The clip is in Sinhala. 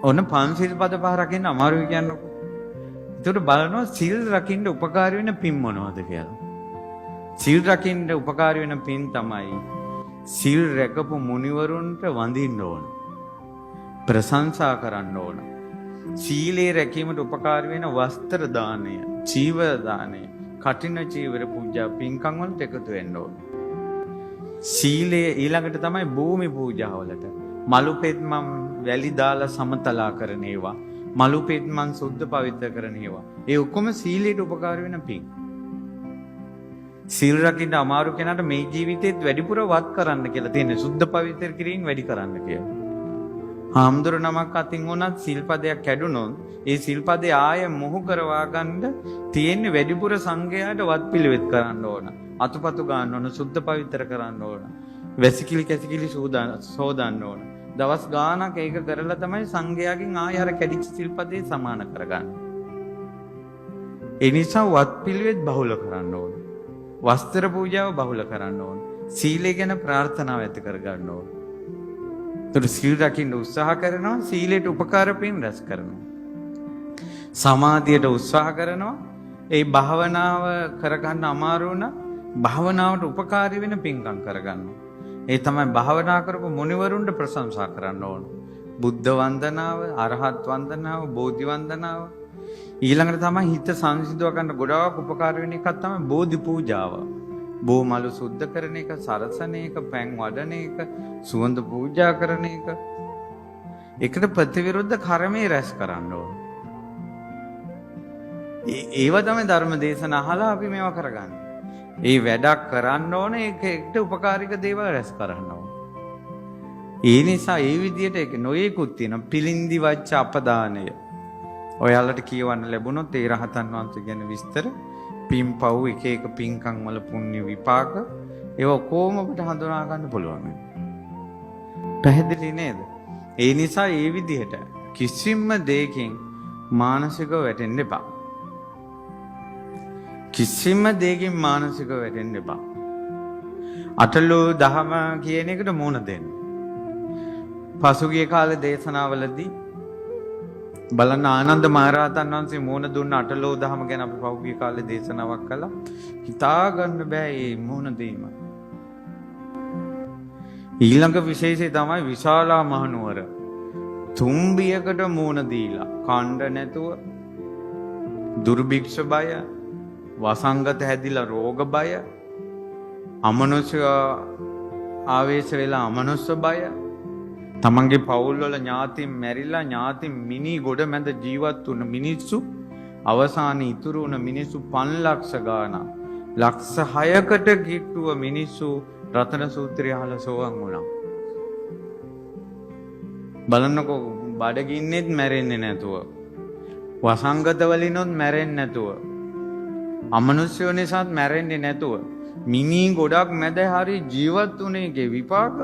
ඔන්න පංචශීල පද පහ රකින්න අමාරුයි කියන්නකො. ඒකට බලනවා සීල් රකින්න උපකාරී වෙන පින් මොනවද කියලා. සීල් රකින්න උපකාරී වෙන පින් තමයි සීල් රැකපු මුනිවරුන්ට වඳින්න ඕන. ප්‍රශංසා කරන්න ඕන. සීලේ රැකීමට උපකාරී වෙන වස්ත්‍ර දානය, චීවර දානය, කටින චීවර පූජා පින්කම් වලට එකතු වෙන්න ඕන. සීලේ ඊළඟට තමයි භූමි පූජාවලට. මලු පෙත්මම් වැලි දාලා සමතලා කරන ඒවා, මලු පෙත්මම් සුද්ධ පවිත්‍ර කරන ඒවා. ඒ ඔක්කොම සීලයට උපකාරී වෙන පින්. සීල් රකින්න අමාරු කෙනාට මේ ජීවිතේත් වැඩිපුර වත් කරන්න කියලා තියෙන්නේ. සුද්ධ පවිත්‍ර කිරීම වැඩි කරන්න කියලා. හාමුදුර නමක් අතින් උනත් සිල්පදයක් කැඩුනොත් ඒ සිල්පදේ ආය මොහු කරවා ගන්න තියෙන්නේ වැඩිපුර සංඝයාට වත් පිළිවෙත් කරන්න ඕන. අතුපතු ගන්න ඕන, සුද්ධ පවිත්‍ර කරන්න ඕන. වැසිකිලි කැසිකිලි සෝදන්න ඕන. දවස් ගාණක් ඒක කරලා තමයි සංඝයාගෙන් ආය අර කැඩිච්ච සිල්පදේ සමාන කරගන්නේ. ඒ නිසා වත් පිළිවෙත් බහුල කරන්න ඕන. වස්ත්‍ර පූජාව බහුල කරන්න ඕන. සීලය ගැන ප්‍රාර්ථනාව ඇති කරගන්න ඕන. ඒතර සීල් රකින්න උත්සාහ කරනවා, සීලයට උපකාර පින් රැස් කරනවා. සමාධියට උත්සාහ කරනවා. ඒ භාවනාව කරගන්න අමාරු වුණා භාවනාවට උපකාරී වෙන පින්කම් කරගන්නවා. ඒ තමයි භාවනා කරපු මුනිවරුන්ට ප්‍රශංසා කරන්න ඕන. බුද්ධ වන්දනාව, අරහත් වන්දනාව, බෝධි වන්දනාව. ඊළඟට තමයි හිත සංසිඳව ගන්න ගොඩාක් උපකාර වෙන එකක් තමයි බෝධි පූජාව. බෝමලු සුද්ධ කරන එක, සරසන එක, පැන් වඩන එක, සුවඳ පූජා කරන එක. ඒකට ප්‍රතිවිරුද්ධ කර්මයේ රැස් කරන්න ඕන. ඒව තමයි ධර්ම දේශන අහලා අපි මේවා කරගන්නේ. ඒ වැඩක් කරන්න ඕන, ඒකට උපකාරික දේවල් රැස් කරන්න ඕන. ඒ නිසා ඒ විදිහට ඒක නොයෙකුත් තියෙනවා. පිළින්දි වච්ච අපදානය. ඔයාලට කියවන්න ලැබුණොත් ඒ රහතන් වහන්සේ ගැන විස්තර, පින්පව් එක එක පින්කම් වල පුණ්‍ය විපාක, ඒව කොහොම අපිට හඳුනා ගන්න පුළුවන්. පැහැදිලි නේද? ඒ නිසා ඒ විදිහට කිසිම දෙයකින් මානසිකව වැටෙන්න එපා. කිසිම දෙයකින් මානසිකව වැටෙන්න එපා. අටලෝ දහම කියන එකට මුණ දෙන්න. පසුගිය කාලේ දේශනාවලදී බලන්න ආනන්ද මහරහතන් වහන්සේ මුණ දුන්න අටලෝ දහම ගැන අපි පහුගිය කාලේ දේශනාවක් කළා. හිතා ගන්න බෑ මේ මුණ දීම. ඊළඟ විශේෂය තමයි විශාලා මහනුවර. තුම්බියකට මුණ දීලා කණ්ඩ නැතුව, දුර්භික්ෂ බය, වසංගත හැදිලා රෝග බය, අමනුෂ්‍ය ආවේශ වෙලා අමනුෂ්‍ය බය, තමන්ගේ පවුල් වල ඥාතින් මැරිලා ඥාතින් මිනි ගොඩ මැද ජීවත් වුණ මිනිස්සු, අවසානයේ ඉතුරු වුණ මිනිස්සු 5 ලක්ෂ ගාණක්, ලක්ෂ 6කට කිට්ටුව මිනිස්සු රතන සූත්‍රය අහලා සෝවන් වුණා. බලන්නකෝ, බඩගින්නෙත් මැරෙන්නේ නැතුව, වසංගත වලිනොත් මැරෙන්නේ නැතුව, අමනුෂ්‍යෝ නිසාත් මැරෙන්නේ නැතුව, මිනි ගොඩක් මැද හරි ජීවත් වුණේගේ විපාක